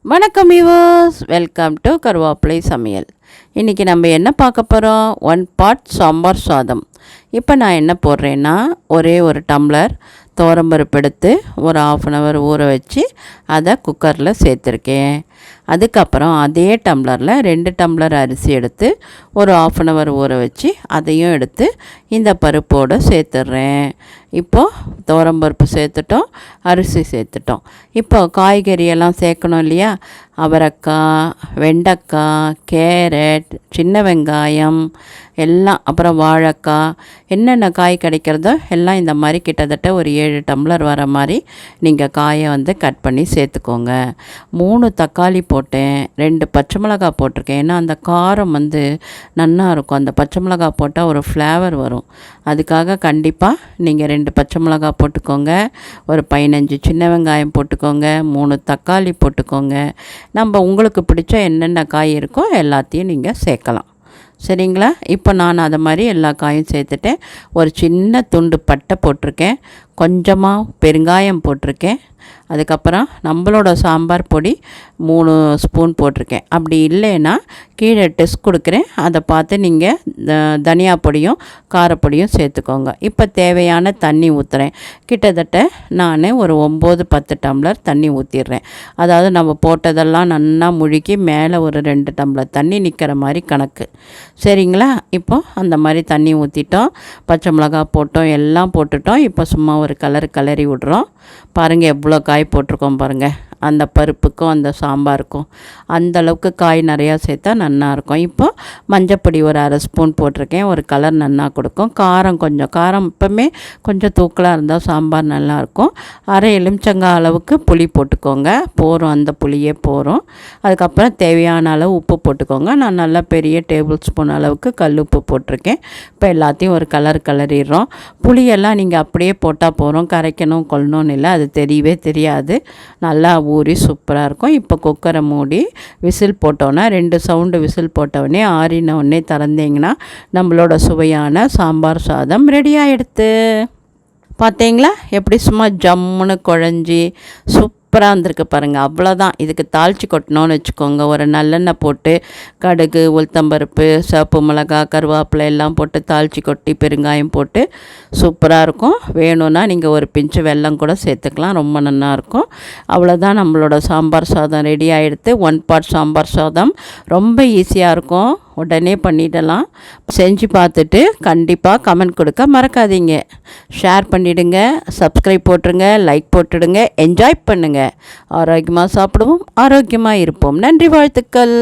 வணக்கம் viewers, welcome to கருவேப்பிலை சமையல். இன்றைக்கி நம்ம என்ன பார்க்க போகிறோம்? 1 பாட் சாம்பார் சாதம். இப்போ நான் என்ன போடுறேன்னா, ஒரே ஒரு டம்ளர் துவரம்பருப்பு எடுத்து ஒரு 1/2 hour ஊற வச்சு அதை குக்கரில் சேர்த்துருக்கேன். அதுக்கப்புறம் அதே டம்ளரில் 2 டம்ளர் அரிசி எடுத்து ஒரு 1/2 hour ஊற வச்சு அதையும் எடுத்து இந்த பருப்போடு சேர்த்துட்றேன். இப்போது துவரம்பருப்பு சேர்த்துட்டோம், அரிசி சேர்த்துட்டோம். இப்போ காய்கறியெல்லாம் சேர்க்கணும் இல்லையா? அவரைக்காய், வெண்டைக்காய், கேரட், சின்ன வெங்காயம் எல்லாம், அப்புறம் வாழைக்காய், என்னென்ன காய் கிடைக்கிறதோ எல்லாம் இந்த மாதிரி கிட்டத்தட்ட ஒரு 7 டம்ளர் வர மாதிரி நீங்கள் காயை கட் பண்ணி சேர்த்துக்கோங்க. 3 தக்காளி போட்டேன், 2 பச்சை மிளகாய் போட்டிருக்கேன். ஏன்னா அந்த காரம் நல்லா இருக்கும். அந்த பச்சை மிளகாய் போட்டால் ஒரு ஃப்ளேவர் வரும். அதுக்காக கண்டிப்பாக நீங்கள் 2 பச்சை மிளகாய் போட்டுக்கோங்க, ஒரு 15 சின்ன வெங்காயம் போட்டுக்கோங்க, 3 தக்காளி போட்டுக்கோங்க. நம்ம உங்களுக்கு பிடிச்ச என்னென்ன காய் இருக்கோ எல்லாத்தையும் நீங்கள் சேர்க்கலாம். சரிங்களா? இப்போ நான் அதை மாதிரி எல்லா காயும் சேர்த்துட்டேன். ஒரு சின்ன துண்டு பட்டை போட்டிருக்கேன், கொஞ்சமாக பெருங்காயம் போட்டிருக்கேன். அதுக்கப்புறம் நம்மளோட சாம்பார் பொடி 3 ஸ்பூன் போட்டிருக்கேன். அப்படி இல்லைன்னா கீழே டெஸ்ட் கொடுக்குறேன், அதை பார்த்து நீங்கள் தனியா பொடியும் காரப்பொடியும் சேர்த்துக்கோங்க. இப்போ தேவையான தண்ணி ஊற்றுறேன். கிட்டத்தட்ட நான் ஒரு 9-10 டம்ளர் தண்ணி ஊற்றிடுறேன். அதாவது நம்ம போட்டதெல்லாம் நல்லா முழுக்கி மேலே ஒரு 2 டம்ளர் தண்ணி நிற்கிற மாதிரி கணக்கு. சரிங்களா? இப்போது அந்த மாதிரி தண்ணி ஊற்றிட்டோம், பச்சை மிளகாய் போட்டோம், எல்லாம் போட்டுட்டோம். இப்போ சும்மா ஒரு கிளறி விடுறோம். பாருங்கள் எவ்வளோ காய் போட்டிருக்கோம் பாருங்கள். அந்த பருப்புக்கும் அந்த சாம்பாருக்கும் அந்தளவுக்கு காய் நிறையா சேர்த்தா நல்லாயிருக்கும். இப்போ மஞ்சப்பொடி ஒரு 1/2 ஸ்பூன் போட்டிருக்கேன். ஒரு கலர் நல்லா கொடுக்கும். காரம் எப்போவுமே கொஞ்சம் தூக்கலாக இருந்தால் சாம்பார் நல்லாயிருக்கும். 1/2 எலுமிச்சங்காய் அளவுக்கு புளி போட்டுக்கோங்க, போரும், அந்த புளியே போரும். அதுக்கப்புறம் தேவையான அளவு உப்பு போட்டுக்கோங்க. நான் நல்லா பெரிய டேபிள் ஸ்பூன் அளவுக்கு கல் உப்பு போட்டிருக்கேன். இப்போ எல்லாத்தையும் ஒரு கிளறிடுறோம். புளியெல்லாம் நீங்கள் அப்படியே போட்டால் போகிறோம், கரைக்கணும் கொள்ளணும்னு இல்லை, அது தெரியவே தெரியாது. நல்லா ஊறி சூப்பராக இருக்கும். இப்போ குக்கரை மூடி விசில் போட்டோன்னா 2 சவுண்டு விசில் போட்டவுடனே ஆறின உடனே திறந்தீங்கன்னா நம்மளோட சுவையான சாம்பார் சாதம் ரெடி ஆகிடுது. பார்த்தீங்களா எப்படி சும்மா ஜம்முன்னு குழஞ்சி சூப்பராக வந்திருக்கு பாருங்கள். அவ்வளோதான். இதுக்கு தாளித்து கொட்டணும்னு வச்சுக்கோங்க. ஒரு நல்லெண்ணெய் போட்டு கடுகு, உளுத்தம்பருப்பு, சிவப்பு மிளகாய், கருவேப்பிலை எல்லாம் போட்டு தாளித்து கொட்டி பெருங்காயம் போட்டு சூப்பராக இருக்கும். வேணும்னா நீங்கள் ஒரு பிஞ்சு வெல்லம் கூட சேர்த்துக்கலாம், ரொம்ப நல்லாயிருக்கும். அவ்வளோதான், நம்மளோட சாம்பார் சாதம் ரெடி ஆகிடுது. 1 பாட் சாம்பார் சாதம் ரொம்ப ஈஸியாக இருக்கும், உடனே பண்ணிடலாம். செஞ்சு பார்த்துட்டு கண்டிப்பாக கமெண்ட் கொடுக்க மறக்காதீங்க. ஷேர் பண்ணிவிடுங்க, சப்ஸ்கிரைப் போட்டுருங்க, லைக் போட்டுடுங்க, என்ஜாய் பண்ணுங்கள். ஆரோக்கியமாக சாப்பிடுவோம், ஆரோக்கியமாக இருப்போம். நன்றி, வாழ்த்துக்கள்.